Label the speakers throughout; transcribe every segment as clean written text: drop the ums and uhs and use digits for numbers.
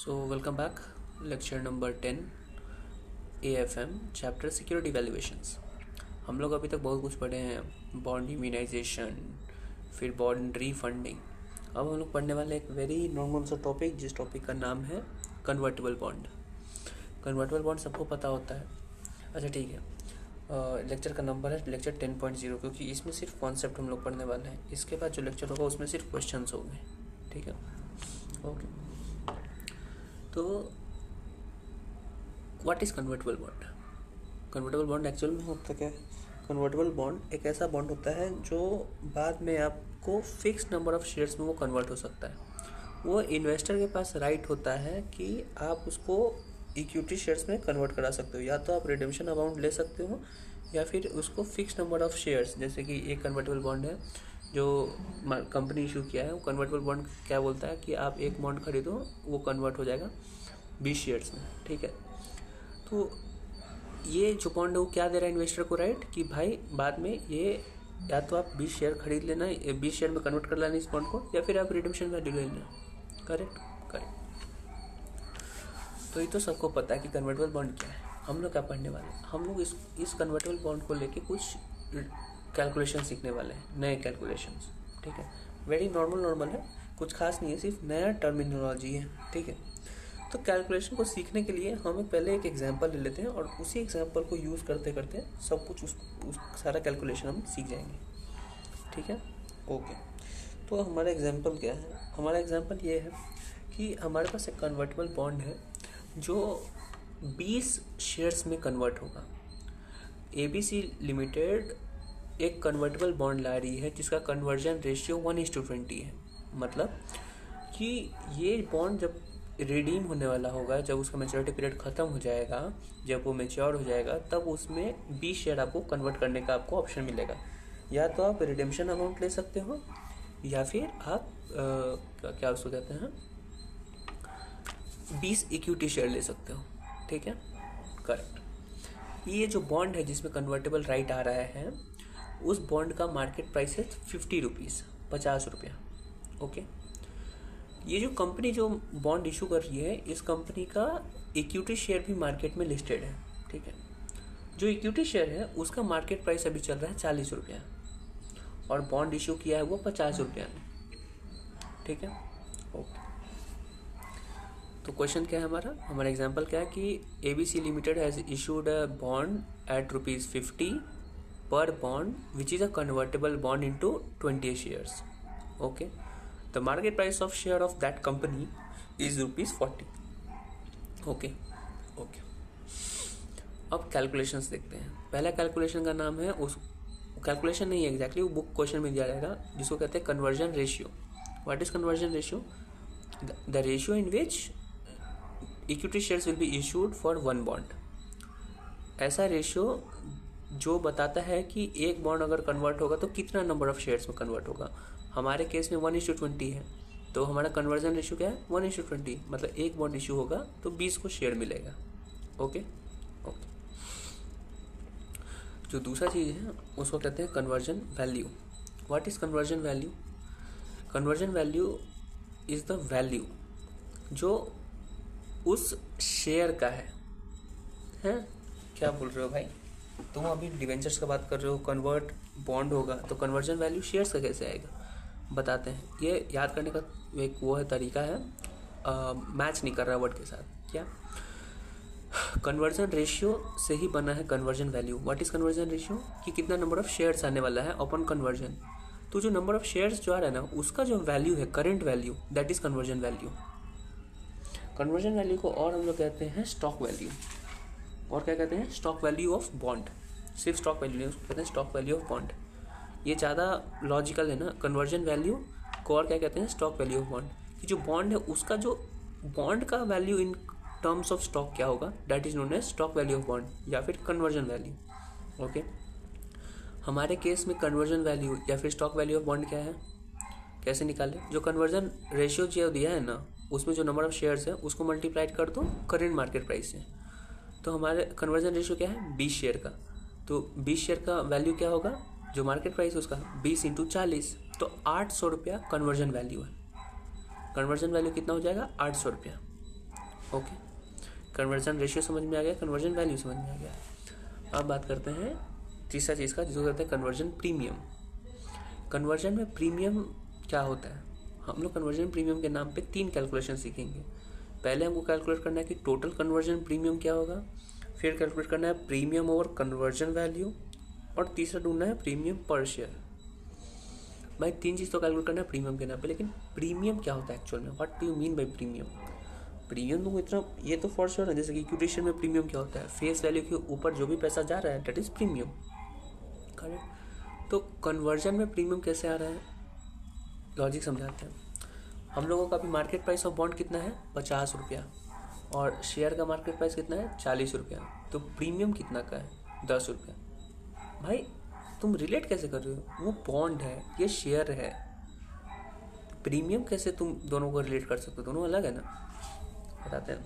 Speaker 1: So welcome back, lecture number 10 AFM chapter security valuations. हम लोग अभी तक बहुत कुछ पढ़े हैं, बॉन्ड इम्यूनाइजेशन, फिर बॉन्ड रीफंडिंग। अब हम लोग पढ़ने वाले एक वेरी नॉर्मल सा टॉपिक, जिस टॉपिक का नाम है कन्वर्टेबल बॉन्ड। कन्वर्टेबल बॉन्ड सबको पता होता है। अच्छा ठीक है, लेक्चर का नंबर है लेक्चर 10.0, क्योंकि इसमें सिर्फ कॉन्सेप्ट हम लोग पढ़ने वाले हैं। इसके बाद जो लेक्चर होगा उसमें सिर्फ क्वेश्चंस होंगे। ठीक है, ओके। तो what is convertible bond? Convertible bond actual में होता क्या है? कन्वर्टेबल बॉन्ड एक ऐसा बॉन्ड होता है जो बाद में आपको फिक्स नंबर ऑफ शेयर्स में वो कन्वर्ट हो सकता है। वो इन्वेस्टर के पास राइट होता है कि आप उसको इक्विटी शेयर्स में कन्वर्ट करा सकते हो, या तो आप रिडेम्पशन अमाउंट ले सकते हो या फिर उसको फिक्स नंबर ऑफ शेयर्स, जैसे कि एक कन्वर्टेबल बॉन्ड है जो कंपनी इशू किया है। वो कन्वर्टेबल बॉन्ड क्या बोलता है कि आप एक बॉन्ड खरीदो, वो कन्वर्ट हो जाएगा 20 शेयर्स में। ठीक है, तो ये जो बॉन्ड है वो क्या दे रहा है इन्वेस्टर को राइट कि भाई बाद में ये या तो आप 20 शेयर खरीद लेना, 20 शेयर में कन्वर्ट कर लेना इस बॉन्ड को, या फिर आप रिडेम्पशन वैल्यू ले लेना। Correct correct. तो ये तो सबको पता है कि कन्वर्टेबल बॉन्ड क्या है। हम लोग क्या पढ़ने वाले हैं? हम लोग इस कन्वर्टेबल बॉन्ड को लेके कुछ कैलकुलेशन सीखने वाले हैं, नए कैलकुलेशंस। ठीक है, वेरी नॉर्मल है, कुछ खास नहीं है, सिर्फ नया टर्मिनोलॉजी है। ठीक है, तो कैलकुलेशन को सीखने के लिए हम पहले एक एग्जांपल ले लेते हैं और उसी एग्जांपल को यूज़ करते करते सब कुछ उस सारा कैलकुलेशन हम सीख जाएंगे। ठीक है, ओके। तो हमारा एग्जांपल क्या है? हमारा एग्जांपल ये है कि हमारे पास एक कन्वर्टेबल बॉन्ड है जो 20 शेयर्स में कन्वर्ट होगा। ABC लिमिटेड एक कन्वर्टेबल बॉन्ड ला रही है जिसका कन्वर्जन रेशियो 1:20 है। मतलब कि ये बॉन्ड जब रिडीम होने वाला होगा, जब उसका मैच्योरिटी पीरियड ख़त्म हो जाएगा, जब वो मैच्योर हो जाएगा, तब उसमें 20 शेयर आपको कन्वर्ट करने का आपको ऑप्शन मिलेगा। या तो आप रिडेम्पशन अमाउंट ले सकते हो या फिर आप क्या उसको कहते हैं 20 इक्विटी शेयर ले सकते हो। ठीक है, करेक्ट। ये जो बॉन्ड है जिसमें कन्वर्टेबल राइट आ रहा है, उस बॉन्ड का मार्केट प्राइस है 50 रुपीज़, 50 रुपया। ओके, ये जो कंपनी जो बॉन्ड इशू कर रही है, इस कंपनी का इक्विटी शेयर भी मार्केट में लिस्टेड है। ठीक है, जो इक्विटी शेयर है उसका मार्केट प्राइस अभी चल रहा है 40 रुपया और बॉन्ड इशू किया है वो 50 रुपया में। ठीक है, ओके। तो क्वेश्चन क्या है हमारा एग्जांपल क्या है कि ABC limited has issued a bond at ₹50 per bond, which is a convertible bond into 20 shares. Okay, the market price of share of that company is ₹40. Okay. अब कैलकुलेशंस देखते हैं। पहला कैलकुलेशन का नाम है, उस कैलकुलेशन नहीं है एग्जैक्टली, वो बुक क्वेश्चन में दिया जाएगा, जिसको कहते हैं conversion ratio. What is conversion ratio? The ratio in which equity shares will be issued for one bond. ऐसा रेशियो जो बताता है कि एक बॉन्ड अगर कन्वर्ट होगा तो कितना नंबर ऑफ शेयर्स में कन्वर्ट होगा। हमारे केस में 1:20 है, तो हमारा कन्वर्जन रेशियो क्या है? 1:20। मतलब एक बॉन्ड इशू होगा तो 20 को शेयर मिलेगा। ओके। जो दूसरा चीज़ है उसको कहते हैं conversion value. What is conversion value? Conversion value is the value जो उस शेयर का है। क्या बोल रहे हो भाई? तुम अभी डिवेंचर्स का बात कर रहे हो, कन्वर्ट बॉन्ड होगा तो कन्वर्जन वैल्यू शेयर्स का कैसे आएगा? बताते हैं। ये याद करने का एक वो है तरीका है, मैच नहीं कर रहा वर्ड के साथ। क्या? कन्वर्जन रेशियो से ही बना है conversion value. What is conversion ratio? कि कितना नंबर ऑफ शेयर्स आने वाला है अपॉन कन्वर्जन। तो जो नंबर ऑफ शेयर्स जो आ रहा है ना, उसका जो वैल्यू है, current value, that is conversion value. Conversion value को और हम लोग कहते हैं स्टॉक वैल्यू। और क्या कहते हैं? Stock value of bond. सिर्फ स्टॉक वैल्यू नहीं, उसको कहते हैं स्टॉक वैल्यू ऑफ बॉन्ड। ये ज़्यादा लॉजिकल है ना। कन्वर्जन वैल्यू को और क्या कहते हैं? Stock value of bond. कि जो बॉन्ड है उसका जो बॉन्ड का value in terms of stock क्या होगा, that is known as stock value of bond या फिर कन्वर्जन वैल्यू। ओके, हमारे केस में कन्वर्जन वैल्यू या फिर स्टॉक वैल्यू ऑफ बॉन्ड क्या है, कैसे निकालें? जो कन्वर्जन रेशियो जो दिया है ना, उसमें जो नंबर ऑफ शेयर्स है उसको मल्टीप्लाइड कर दो करेंट मार्केट प्राइस से। तो हमारे कन्वर्जन रेशियो क्या है? 20 शेयर का। तो 20 शेयर का वैल्यू क्या होगा? जो मार्केट प्राइस है उसका 20 × 40, तो 800 रुपया कन्वर्जन वैल्यू है। कन्वर्जन वैल्यू कितना हो जाएगा? 800 रुपया। ओके, कन्वर्जन रेशियो समझ में आ गया, कन्वर्जन वैल्यू समझ में आ गया। अब बात करते हैं तीसरा चीज़ का, जिसको कहते हैं कन्वर्जन प्रीमियम। कन्वर्जन में प्रीमियम क्या होता है? हम लोग कन्वर्जन प्रीमियम के नाम पे 3 कैलकुलेशन सीखेंगे। पहले हमको कैलकुलेट करना है कि टोटल कन्वर्जन प्रीमियम क्या होगा, फिर कैलकुलेट करना है प्रीमियम ओवर कन्वर्जन वैल्यू, और तीसरा ढूंढना है प्रीमियम पर शेयर। भाई 3 चीज़ तो कैलकुलेट करना है प्रीमियम के नाम पे, लेकिन प्रीमियम क्या होता है एक्चुअल में? What do you mean by premium? Premium तो इतना, ये तो फॉर श्योर है, जैसे कि इक्विटी शेयर में प्रीमियम क्या होता है? फेस वैल्यू के ऊपर जो भी पैसा जा रहा है दैट इज प्रीमियम, करेक्ट। तो कन्वर्जन में प्रीमियम कैसे आ रहा है, लॉजिक समझाते हैं। हम लोगों का भी मार्केट प्राइस ऑफ बॉन्ड कितना है? 50 रुपया, और शेयर का मार्केट प्राइस कितना है? 40 रुपया। तो प्रीमियम कितना का है? 10 रुपया। भाई तुम रिलेट कैसे कर रहे हो? वो बॉन्ड है, ये शेयर है, प्रीमियम कैसे तुम दोनों को रिलेट कर सकते हो? दोनों अलग है ना, बताते हैं।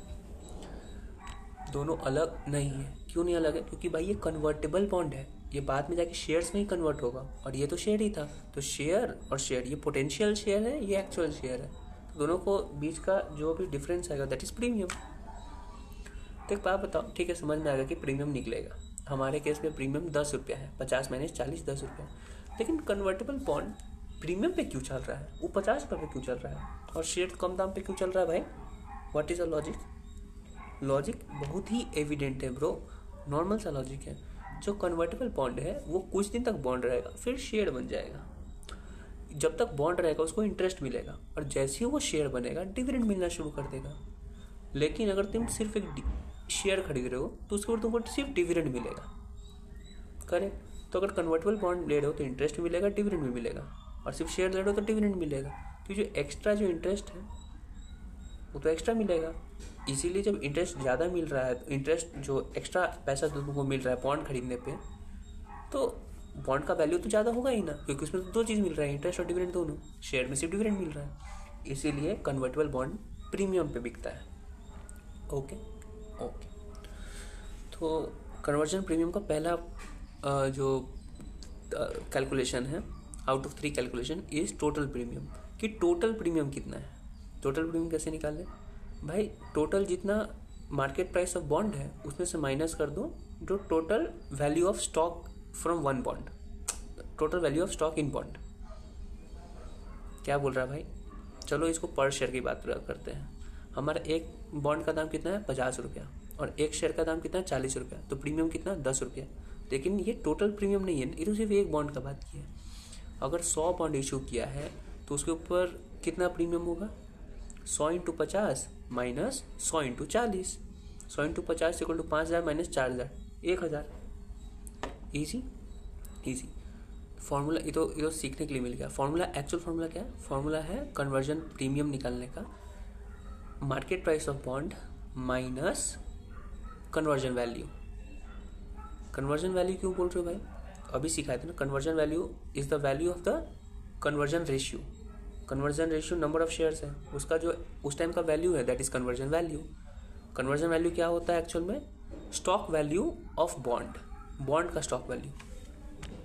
Speaker 1: दोनों अलग नहीं है। क्यों नहीं अलग है? क्योंकि भाई ये कन्वर्टेबल बॉन्ड है, ये बाद में जाके शेयर्स में ही कन्वर्ट होगा, और ये तो शेयर ही था। तो शेयर और शेयर, ये पोटेंशियल शेयर है, ये एक्चुअल शेयर है। तो दोनों को बीच का जो भी डिफरेंस आएगा दैट इज प्रीमियम। तो एक बात बताओ, ठीक है, समझ में आएगा कि प्रीमियम निकलेगा। हमारे केस में प्रीमियम 10 रुपया है, 50 माइनस 40 10 रुपया। लेकिन कन्वर्टेबल बॉन्ड प्रीमियम पे क्यों चल रहा है? वो 50 रुपये पे क्यों चल रहा है, और शेयर कम दाम पे क्यों चल रहा है? भाई what is a logic? Logic बहुत ही एविडेंट है ब्रो, नॉर्मल सा लॉजिक है। जो कन्वर्टेबल बॉन्ड है वो कुछ दिन तक बॉन्ड रहेगा, फिर शेयर बन जाएगा। जब तक बॉन्ड रहेगा उसको इंटरेस्ट मिलेगा, और जैसे ही वो शेयर बनेगा डिविडेंड मिलना शुरू कर देगा। लेकिन अगर तुम सिर्फ एक शेयर खरीद रहे हो तो उसके ऊपर तुमको सिर्फ डिविडेंड मिलेगा, करेक्ट। तो अगर कन्वर्टेबल बॉन्ड ले रहे हो तो इंटरेस्ट मिलेगा, डिविडेंड भी मिलेगा, और सिर्फ शेयर ले रहे हो तो डिविडेंड मिलेगा। तो जो एक्स्ट्रा जो इंटरेस्ट है वो तो एक्स्ट्रा मिलेगा। इसीलिए जब इंटरेस्ट ज़्यादा मिल रहा है, तो इंटरेस्ट जो एक्स्ट्रा पैसा तुमको मिल रहा है बॉन्ड खरीदने पे, तो बॉन्ड का वैल्यू तो ज़्यादा होगा ही ना, क्योंकि उसमें तो 2 चीज़ मिल रहा है, इंटरेस्ट और डिविडेंड दोनों। शेयर में सिर्फ डिविडेंड मिल रहा है, इसीलिए कन्वर्टेबल बॉन्ड प्रीमियम पे बिकता है। Okay okay. तो कन्वर्जन प्रीमियम का पहला जो कैलकुलेशन है out of 3 calculation is total premium, कि टोटल प्रीमियम कितना है। टोटल प्रीमियम कैसे निकालें? भाई टोटल जितना मार्केट प्राइस ऑफ बॉन्ड है उसमें से माइनस कर दो जो total value of stock from one bond, total value of stock in bond. क्या बोल रहा है भाई? चलो इसको पर शेयर की बात करते हैं। हमारा एक बॉन्ड का दाम कितना है? 50 रुपया, और एक शेयर का दाम कितना है? 40 रुपया। तो प्रीमियम कितना? 10 रुपया। लेकिन ये टोटल प्रीमियम नहीं है, ये तो सिर्फ एक बॉन्ड का बात की है। अगर 100 बॉन्ड इशू किया है तो उसके ऊपर कितना प्रीमियम होगा? 100 into 50 minus 100 into 40। 100 into 50 equal to 5000 minus 4000, 1000। Easy easy formula. ये तो सीखने के लिए मिल गया। फॉर्मूला, एक्चुअल फॉर्मूला क्या है? फॉर्मूला है कन्वर्जन प्रीमियम निकालने का, market price of bond minus conversion value. Conversion value क्यों बोल रहे हो भाई? अभी सिखाए थे ना, conversion value is the value of the conversion ratio. Conversion ratio number of shares है, उसका जो उस टाइम का वैल्यू है that is conversion value. Conversion value क्या होता है एक्चुअल में? Stock value of bond, bond का स्टॉक वैल्यू।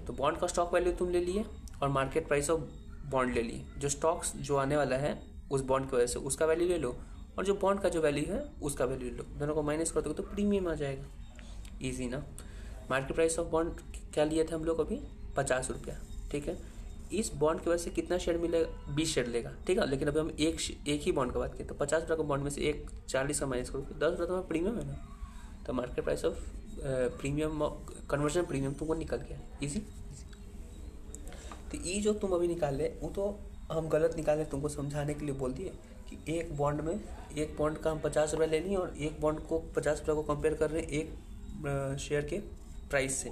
Speaker 1: तो बॉन्ड का स्टॉक वैल्यू तुम ले लिए और मार्केट प्राइस ऑफ बॉन्ड ले लिए। जो स्टॉक्स जो आने वाला है उस बॉन्ड की वजह से उसका वैल्यू ले लो, और जो बॉन्ड का जो वैल्यू है उसका वैल्यू ले लो। दोनों को माइनस कर दो तो प्रीमियम आ जाएगा। ईजी ना। मार्केट प्राइस ऑफ बॉन्ड क्या लिए थे हम लोग अभी? 50 रुपया, ठीक है। इस बॉन्ड की वजह से कितना शेयर मिलेगा? 20 शेयर लेगा, ठीक है। लेकिन अभी हम एक ही बॉन्ड का बात करें तो 50 रुपये का बॉन्ड में से एक 40 का माइनस करो, 10 रुपये तो प्रीमियम है ना। तो market price of premium, conversion premium तुमको निकल गया। ईजी। तो ये जो तुम अभी निकाले वो तो हम गलत निकाले, तुमको समझाने के लिए बोल दिए कि एक बॉन्ड का हम 50 रुपये ले लिए और एक बॉन्ड को 50 रुपये को कंपेयर कर रहे हैं एक शेयर के प्राइस से।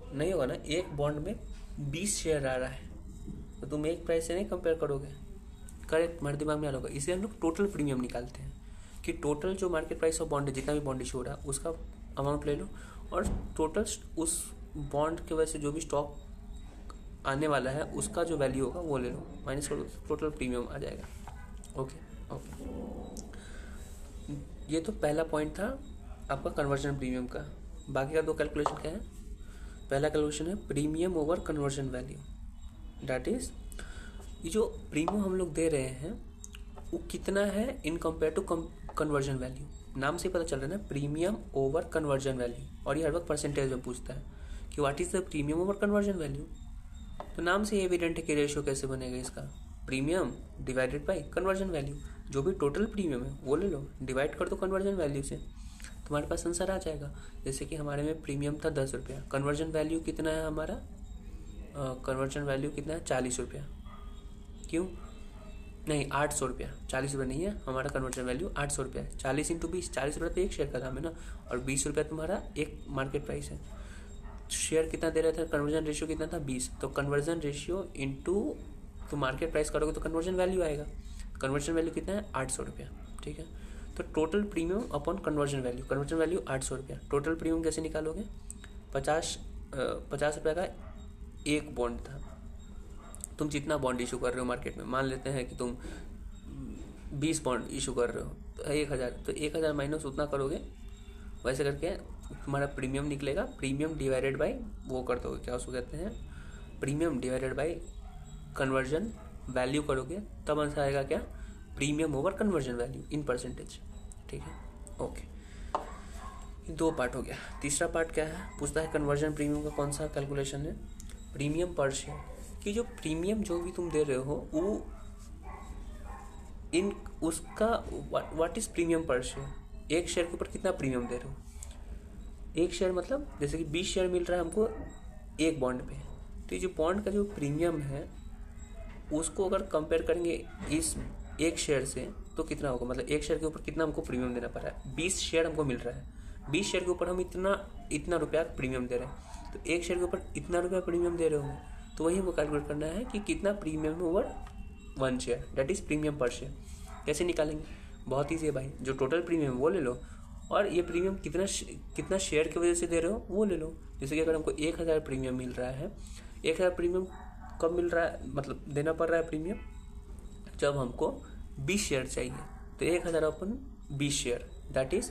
Speaker 1: नहीं होगा ना, एक बॉन्ड में 20 शेयर आ रहा है तो तुम एक प्राइस से नहीं कंपेयर करोगे, करेक्ट। हमारे दिमाग में आ रहा होगा। इसलिए हम लोग टोटल प्रीमियम निकालते हैं कि टोटल जो मार्केट प्राइस ऑफ बॉन्ड है, जितना भी बॉन्ड इशू हो रहा है उसका अमाउंट ले लो, और टोटल उस बॉन्ड की वजह से जो भी स्टॉक आने वाला है उसका जो वैल्यू होगा वो ले लो, माइनस करो, टोटल प्रीमियम आ जाएगा। Okay okay. ये तो पहला पॉइंट था आपका कन्वर्जन प्रीमियम का। बाकी का 2 कैलकुलेशन क्या है? पहला कैलकुलेशन है premium over conversion value, that is ये जो प्रीमियम हम लोग दे रहे हैं वो कितना है in compare to conversion value. नाम से पता चल रहा है ना, प्रीमियम ओवर कन्वर्जन वैल्यू, और ये हर वक्त परसेंटेज में पूछता है कि what is the premium over conversion value. तो नाम से एविडेंट है कि रेशियो कैसे बनेगा इसका, premium divided by conversion value. जो भी टोटल प्रीमियम है वो ले लो, डिवाइड कर दो कन्वर्जन वैल्यू से, तुम्हारे पास आंसर आ जाएगा। जैसे कि हमारे में प्रीमियम था 10 रुपया, कन्वर्जन वैल्यू कितना है हमारा, कन्वर्जन वैल्यू कितना है 40 रुपया, क्यों नहीं 800 रुपया, 40 रुपया नहीं है हमारा कन्वर्जन वैल्यू 800 रुपया है। 40 इंटू 20, 40 रुपया तो एक शेयर का दाम है ना, और 20 रुपया तुम्हारा एक मार्केट प्राइस है। शेयर कितना दे रहा था, कन्वर्जन रेशियो कितना था 20, तो कन्वर्जन रेशियो इंटू तो मार्केट प्राइस करोगे तो कन्वर्जन वैल्यू आएगा। कन्वर्जन वैल्यू कितना है 800 रुपया, ठीक है। तो total premium upon conversion value 800 रुपया। टोटल प्रीमियम कैसे निकालोगे, 50 रुपये का एक बॉन्ड था, तुम जितना बॉन्ड इशू कर रहे हो मार्केट में, मान लेते हैं कि तुम 20 बॉन्ड इशू कर रहे हो तो 1000, तो 1000 माइनस उतना करोगे, वैसे करके तुम्हारा प्रीमियम निकलेगा। प्रीमियम डिवाइडेड बाय वो कर दोगे, क्या उसको कहते हैं, premium divided by conversion value करोगे, तब आंसर आएगा क्या, premium over conversion value in percentage, ठीक है। ओके, 2 पार्ट हो गया। तीसरा पार्ट क्या है, पूछता है कन्वर्जन प्रीमियम का कौन सा कैलकुलेशन है, प्रीमियम पर शेयर, कि जो प्रीमियम जो भी तुम दे रहे हो वो इन उसका what is premium per share, एक शेयर के ऊपर कितना प्रीमियम दे रहे हो। एक शेयर मतलब जैसे कि 20 शेयर मिल रहा है हमको एक बॉन्ड पे, तो ये जो बॉन्ड का जो प्रीमियम है उसको अगर कंपेयर करेंगे इस एक शेयर से तो कितना होगा, मतलब एक शेयर के ऊपर कितना हमको प्रीमियम देना पड़ रहा है। 20 शेयर हमको मिल रहा है, 20 शेयर के ऊपर हम इतना रुपया प्रीमियम दे रहे हैं, तो एक शेयर के ऊपर इतना रुपया प्रीमियम दे रहे होंगे, तो वही हमको कैलकुलेट करना है कि कितना premium over 1 share, that is premium per share. कैसे निकालेंगे, बहुत ईजी है भाई, जो टोटल प्रीमियम वो ले लो और ये प्रीमियम कितना शेयर की वजह से दे रहे हो वो ले लो। जैसे कि अगर हमको 1000 प्रीमियम मिल रहा है, 1000 प्रीमियम कब मिल रहा है, मतलब देना पड़ रहा है प्रीमियम जब हमको 20 शेयर चाहिए, तो 1000 अपन 20 share, that is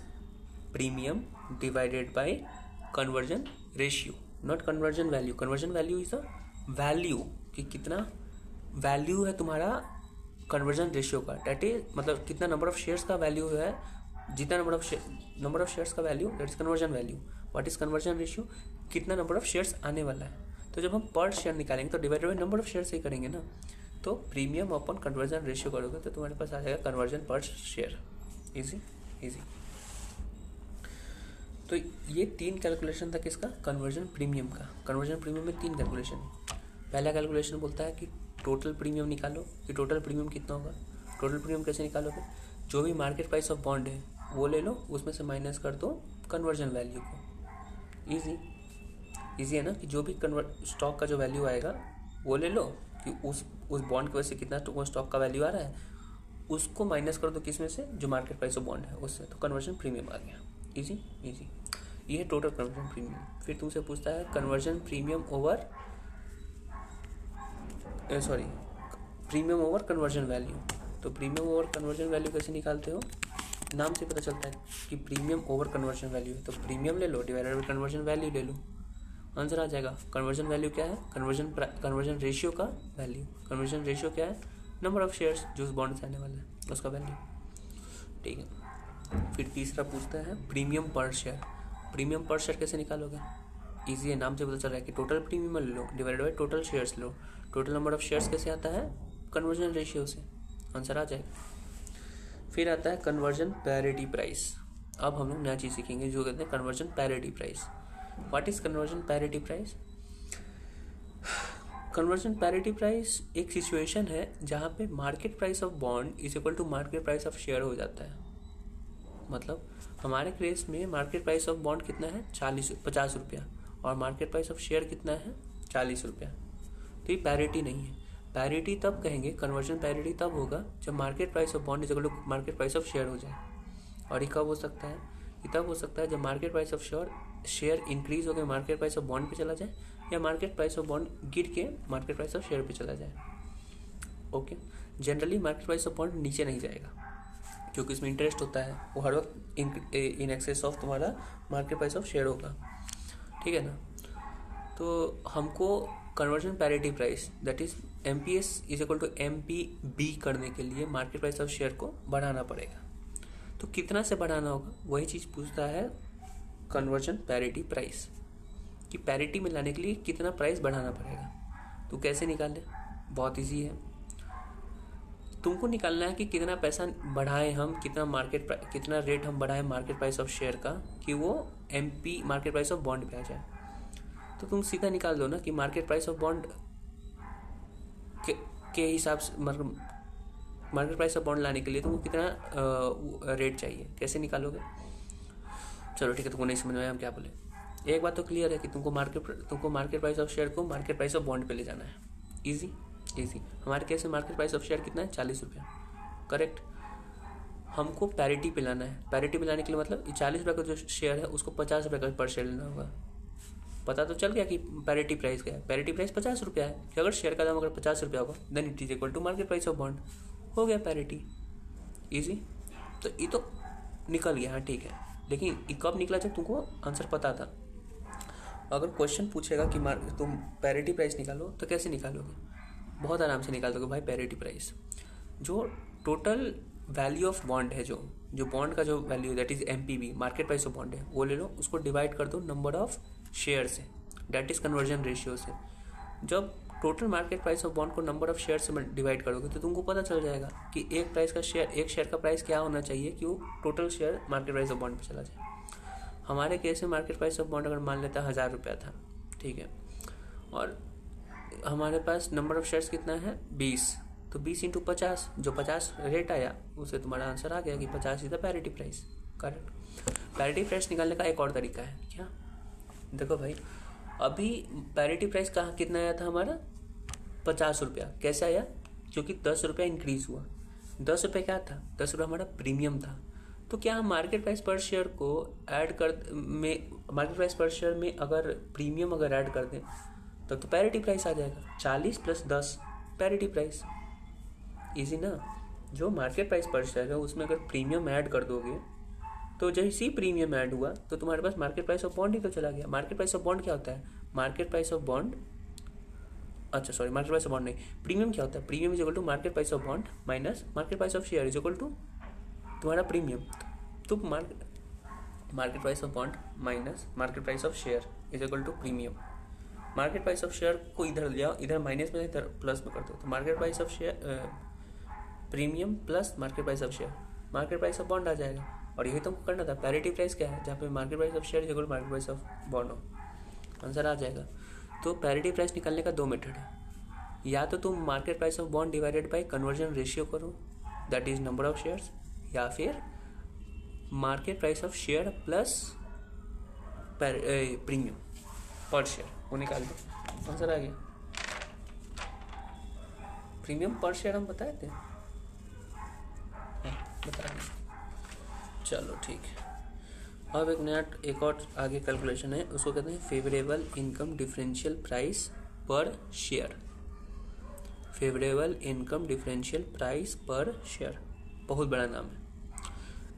Speaker 1: premium divided by conversion ratio, not conversion value. Conversion value is the value कि कितना वैल्यू है तुम्हारा कन्वर्जन रेशियो का, दैट इज मतलब कितना नंबर ऑफ शेयर्स का वैल्यू है, जितना नंबर ऑफ शेयर्स का value that is conversion value. What is conversion ratio, कितना नंबर ऑफ शेयर्स आने वाला है। तो जब हम पर शेयर निकालेंगे तो divided by number of share से ही करेंगे ना, तो प्रीमियम अपॉन कन्वर्जन रेशियो करोगे तो तुम्हारे पास आ जाएगा कन्वर्जन पर शेयर। इजी। तो ये 3 कैलकुलेशन था किसका, कन्वर्जन प्रीमियम का। कन्वर्जन प्रीमियम में 3 कैलकुलेशन है। पहला कैलकुलेशन बोलता है कि टोटल प्रीमियम निकालो, कि टोटल प्रीमियम कितना होगा। टोटल प्रीमियम कैसे निकालोगे, जो भी मार्केट प्राइस ऑफ बॉन्ड है वो ले लो, उसमें से माइनस कर दो कन्वर्जन वैल्यू को। इजी है ना, कि जो भी स्टॉक का जो वैल्यू आएगा वो ले लो, कि उस बॉन्ड की वजह से कितना स्टॉक का वैल्यू आ रहा है, उसको माइनस कर दो किसमें से, जो मार्केट प्राइस ऑफ बॉन्ड है उससे, तो कन्वर्जन प्रीमियम आ गया। इजी। ये है टोटल कन्वर्जन प्रीमियम। फिर तुमसे पूछता है conversion premium over premium over conversion value. तो प्रीमियम ओवर कन्वर्जन वैल्यू कैसे निकालते हो, नाम से पता चलता है कि प्रीमियम ओवर कन्वर्जन वैल्यू है, तो प्रीमियम ले लो डिवाइडेड बाय कन्वर्जन वैल्यू ले लो, आंसर आ जाएगा। कन्वर्जन वैल्यू क्या है, कन्वर्जन रेशियो का वैल्यू। कन्वर्जन रेशियो क्या है, नंबर ऑफ शेयर्स जो उस बॉन्ड से आने वाला है उसका वैल्यू, ठीक है। फिर तीसरा पूछता है premium per share. Premium per share कैसे निकालोगे, इजी है, नाम से पता चल रहा है कि टोटल प्रीमियम ले लो डिवाइडेड बाय टोटल शेयर्स लो। टोटल नंबर ऑफ शेयर्स कैसे आता है, कन्वर्जन रेशियो से, आंसर आ जाएगा। फिर आता है कन्वर्जन पैरिटी प्राइस। अब हम लोग नया चीज़ सीखेंगे जो कहते हैं conversion parity price. What is conversion parity price, conversion parity price एक सिचुएशन है जहाँ पे market price of bond is equal to market price of share हो जाता है। मतलब हमारे केस में मार्केट प्राइस ऑफ बॉन्ड कितना है 50 रुपया, और मार्केट प्राइस ऑफ शेयर कितना है 40 रुपया। तो ये पैरिटी नहीं है। पैरिटी तब कहेंगे, कन्वर्जन पैरिटी तब होगा जब market price of bond is equal to market price of share हो जाए। और ये कब हो सकता है, ये तब हो सकता है जब market price of share increase होकर मार्केट प्राइस ऑफ बॉन्ड पे चला जाए, या मार्केट प्राइस ऑफ बॉन्ड गिर के मार्केट प्राइस ऑफ शेयर पे चला जाए। Okay, generally market price of bond नीचे नहीं जाएगा क्योंकि इसमें इंटरेस्ट होता है, वो हर वक्त इन एक्सेस ऑफ तुम्हारा मार्केट प्राइस ऑफ शेयर होगा, ठीक है ना। तो हमको conversion parity price that is MPS is equal to MPB करने के लिए मार्केट प्राइस ऑफ शेयर को बढ़ाना पड़ेगा। तो कितना से बढ़ाना होगा, वही चीज़ पूछता है कन्वर्जन पैरिटी प्राइस, कि पैरिटी में लाने के लिए कितना प्राइस बढ़ाना पड़ेगा। तो कैसे निकालें, बहुत इजी है। तुमको निकालना है कि कितना पैसा बढ़ाएं हम, कितना रेट हम बढ़ाएं मार्केट प्राइस ऑफ शेयर का, कि वो MP market price of bond पे आ जाए। तो तुम सीधा निकाल दो ना कि मार्केट प्राइस ऑफ बॉन्ड के हिसाब से मार्केट प्राइस ऑफ बॉन्ड लाने के लिए तुमको कितना रेट चाहिए, कैसे निकालोगे। चलो ठीक है, तुमको नहीं समझ में आया हम क्या बोले। एक बात तो क्लियर है कि तुमको मार्केट प्राइस ऑफ शेयर को मार्केट प्राइस ऑफ बॉन्ड पे ले जाना है। इजी। हमारे केस में मार्केट प्राइस ऑफ शेयर कितना है, 40 रुपया, करेक्ट। हमको पैरिटी पे लाना है। पैरिटी पे लाने के लिए मतलब 40 रुपये का जो शेयर है उसको 50 रुपये का पर शेयर लेना होगा। पता तो चल गया कि पैरिटी प्राइस क्या है। पैरिटी प्राइस 50 रुपया है कि अगर शेयर का दाम अगर 50 रुपया होगा then it is equal to market price of bond, हो गया पैरिटी। इजी। तो ये तो निकल गया, हाँ ठीक है। लेकिन ये कब निकला, जब तुमको आंसर पता था। अगर क्वेश्चन पूछेगा कि तुम पैरिटी प्राइस निकालो तो कैसे निकालोगे, बहुत आराम से निकाल दोगे भाई। पैरिटी प्राइस जो टोटल वैल्यू ऑफ बॉन्ड है, जो बॉन्ड का जो value that is MPB market price of bond है, वो ले लो, उसको डिवाइड कर दो नंबर ऑफ शेयर से, दैट इज कन्वर्जन रेशियो से। जब total market price of bond को नंबर ऑफ शेयर से डिवाइड करोगे तो तुमको पता चल जाएगा कि एक शेयर का प्राइस क्या होना चाहिए कि वो total share market price of bond पे चला जाए। हमारे केस में मार्केट प्राइस ऑफ बॉन्ड अगर मान लेता 1000 रुपया था, ठीक है, और हमारे पास नंबर ऑफ शेयर्स कितना है 20, तो 20 × 50, जो 50 रेट आया उससे तुम्हारा आंसर आ गया कि 50 is the parity price, correct. Parity price निकालने का एक और तरीका है, क्या, देखो भाई, अभी पैरिटी प्राइस कहाँ कितना आया था हमारा 50 रुपया। कैसे आया, क्योंकि 10 रुपया इंक्रीज हुआ। 10 रुपये क्या था, 10 रुपये हमारा प्रीमियम था। तो क्या हम मार्केट प्राइस पर शेयर को मार्केट प्राइस पर शेयर में अगर प्रीमियम अगर ऐड कर दें तो पैरिटी प्राइस आ जाएगा। 40 + 10 पैरिटी प्राइस। इजी ना। जो मार्केट प्राइस पर शेयर है उसमें अगर प्रीमियम ऐड कर दोगे तो जैसे ही प्रीमियम ऐड हुआ तो तुम्हारे पास मार्केट प्राइस ऑफ बॉन्ड ही तो चला गया। मार्केट प्राइस ऑफ बॉन्ड क्या होता है, market price of bond, market price of bond नहीं, प्रीमियम क्या होता है, premium is equal to market price of bond minus market price of share is equal to तुम्हारा प्रीमियम। तो market price of bond minus market price of share is equal to premium. Market price of share को इधर ले आओ, इधर minus में इधर plus में कर दो, तो market price of share premium plus market price of share, market price of bond आ जाएगा। और यही तुमको करना था। पैरिटी प्राइस क्या है, जहाँ पे market price of share is equal to market price of bond हो, आंसर आ जाएगा। तो पैरिटी प्राइस निकालने का 2 मेथड है, या तो तुम market price of bond divided by conversion ratio करो that is number of shares, या फिर market price of share plus premium per share, वो निकाल दो, आंसर आ गया। प्रीमियम पर शेयर हम बताए थे, बता दें। चलो ठीक है। अब एक और आगे कैलकुलेशन है, उसको कहते हैं फेवरेबल इनकम डिफरेंशियल प्राइस पर share. Favourable income differential price पर शेयर, बहुत बड़ा नाम है।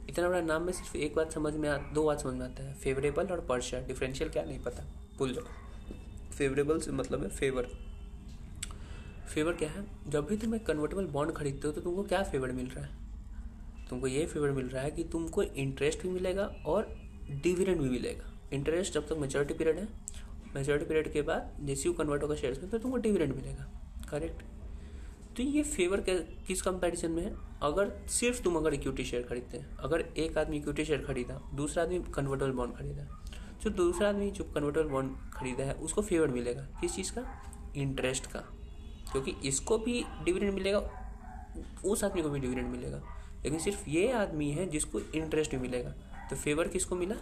Speaker 1: इतना बड़ा नाम में सिर्फ एक बात दो बात समझ में आता है, फेवरेबल और पर शेयर। डिफरेंशियल क्या नहीं पता, भूल जाओ। फेवरेबल से मतलब है फेवर। फेवर क्या है, जब भी तुम एक कन्वर्टेबल बॉन्ड खरीदते हो तो तुमको क्या फेवर मिल रहा है, तुमको ये फेवर मिल रहा है कि तुमको इंटरेस्ट भी मिलेगा और डिविडेंड भी मिलेगा। इंटरेस्ट जब तक मैच्योरिटी पीरियड है, मैच्योरिटी पीरियड के बाद जैसे ही कन्वर्ट होगा शेयर्स में तो तुमको डिविडेंड मिलेगा, करेक्ट। तो ये फेवर किस कंपैरिजन में है, अगर सिर्फ तुम इक्विटी शेयर खरीदते हैं, अगर एक आदमी इक्विटी शेयर खरीदा, दूसरा आदमी कन्वर्टेबल बॉन्ड खरीदा, तो दूसरा आदमी जो कन्वर्टेबल बॉन्ड खरीदा है उसको फेवर मिलेगा, किस चीज़ का, इंटरेस्ट का, क्योंकि इसको भी डिविडेंड मिलेगा, उस आदमी को भी डिविडेंड मिलेगा, लेकिन सिर्फ ये आदमी है जिसको इंटरेस्ट भी मिलेगा। तो फेवर किसको मिला,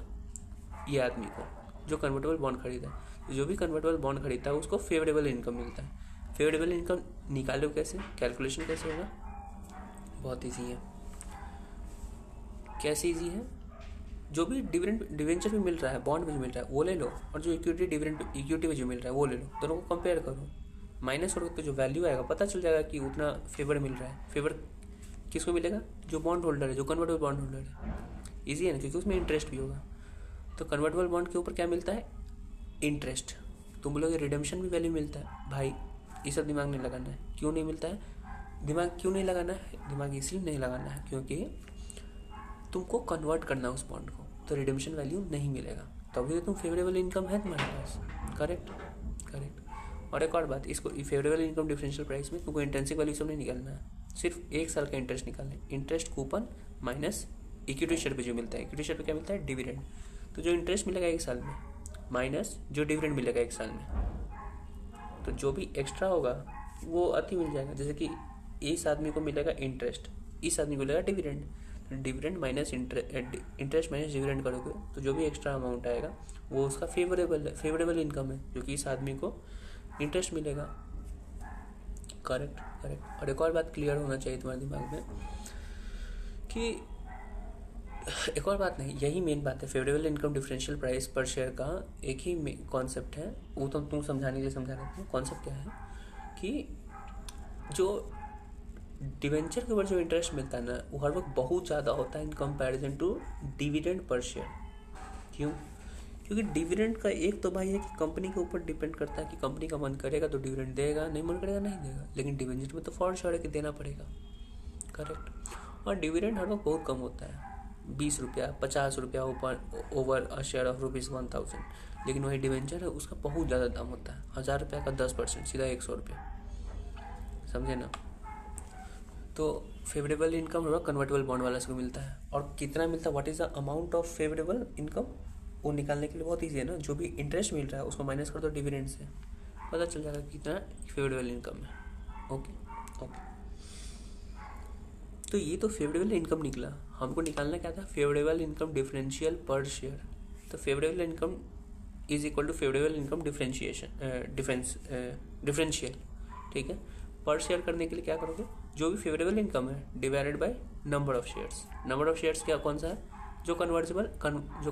Speaker 1: ये आदमी को जो कन्वर्टेबल बॉन्ड खरीदा है। तो जो भी कन्वर्टेबल बॉन्ड खरीदता है उसको फेवरेबल इनकम मिलता है। फेवरेबल इनकम निकालो कैसे, कैलकुलेशन कैसे होगा, बहुत ईजी है। कैसे ईजी है, जो भी डिवेंचर भी मिल रहा है, बॉन्ड में जो मिल रहा है वो ले लो, और जो इक्विटी में जो मिल रहा है वो ले लो, दोनों को कंपेयर करो, माइनस करो तो जो वैल्यू आएगा पता चल जाएगा कि उतना फेवर मिल रहा है। फेवर किसको मिलेगा, जो बॉन्ड होल्डर है, जो कन्वर्टेबल बॉन्ड होल्डर है। ईजी है ना, क्योंकि उसमें इंटरेस्ट भी होगा। तो कन्वर्टेबल बॉन्ड के ऊपर क्या मिलता है, इंटरेस्ट। तुम बोलोगे रिडेम्पशन भी वैल्यू मिलता है, भाई ये सब दिमाग नहीं लगाना है। क्यों नहीं मिलता है दिमाग, क्यों नहीं लगाना है दिमाग? इसलिए नहीं लगाना है क्योंकि तुमको कन्वर्ट करना है उस बॉन्ड को, तो रिडेम्पशन वैल्यू नहीं मिलेगा, तभी तो तुम फेवरेबल इनकम है तुम्हारे पास। Correct correct. और एक और बात, इसको फेवरेबल इनकम डिफरेंशियल प्राइस में तुमको इंट्रिंसिक वैल्यू सब नहीं निकालना है, सिर्फ 1 साल का इंटरेस्ट निकालना है। Interest coupon minus equity share पे जो मिलता है, इक्विटी शेयर पे क्या मिलता है? डिविडेंड। तो जो इंटरेस्ट मिलेगा 1 साल में माइनस जो डिविडेंड मिलेगा 1 साल में, तो जो भी एक्स्ट्रा होगा वो अति मिल जाएगा। जैसे कि इस आदमी को मिलेगा इंटरेस्ट, इस आदमी को मिलेगा डिविडेंड, तो dividend minus interest minus dividend करोगे तो जो भी एक्स्ट्रा अमाउंट आएगा वो उसका फेवरेबल इनकम है, जो कि इस आदमी को इंटरेस्ट मिलेगा। Correct correct. और एक और बात क्लियर होना चाहिए तुम्हारे दिमाग में कि एक और बात नहीं, यही मेन बात है। फेवरेबल इनकम डिफरेंशियल प्राइस पर शेयर का एक ही कॉन्सेप्ट है, वो तो तुम समझाने के लिए समझा रहे थे। कॉन्सेप्ट क्या है कि जो डिवेंचर के ऊपर जो इंटरेस्ट मिलता है ना, वो हर वक्त बहुत ज़्यादा होता है in comparison to dividend per share. क्यों? क्योंकि डिविडेंड का एक तो भाई है कि कंपनी के ऊपर डिपेंड करता है कि कंपनी का मन करेगा तो डिविडेंड देगा, नहीं मन करेगा नहीं देगा। लेकिन डिवेंचर में तो फॉर श्योर है कि देना पड़ेगा। करेक्ट। और डिविडेंड हर वक्त बहुत कम होता है, 20 रुपया 50 रुपया ओवर अ शेयर ऑफ ₹1000। लेकिन वही डिवेंचर है उसका बहुत ज़्यादा दाम होता है, 1000 रुपया का 10% सीधा 100 रुपया, समझे ना। तो फेवरेबल इनकम होगा कन्वर्टेबल बॉन्ड वाला से मिलता है। और कितना मिलता है, what is the amount of favourable income, वो निकालने के लिए बहुत ईजी है ना। जो भी इंटरेस्ट मिल रहा है उसको माइनस कर दो डिविडेंड से, पता चल जाएगा कितना फेवरेबल इनकम है। Okay okay. तो ये तो फेवरेबल इनकम निकला। हमको निकालना क्या था? Favourable income differential per share. तो favourable income is equal to favourable income differential, ठीक है। पर शेयर करने के लिए क्या करोगे? जो भी फेवरेबल इनकम है divided by number of shares. Number of shares क्या कौन सा है? जो जो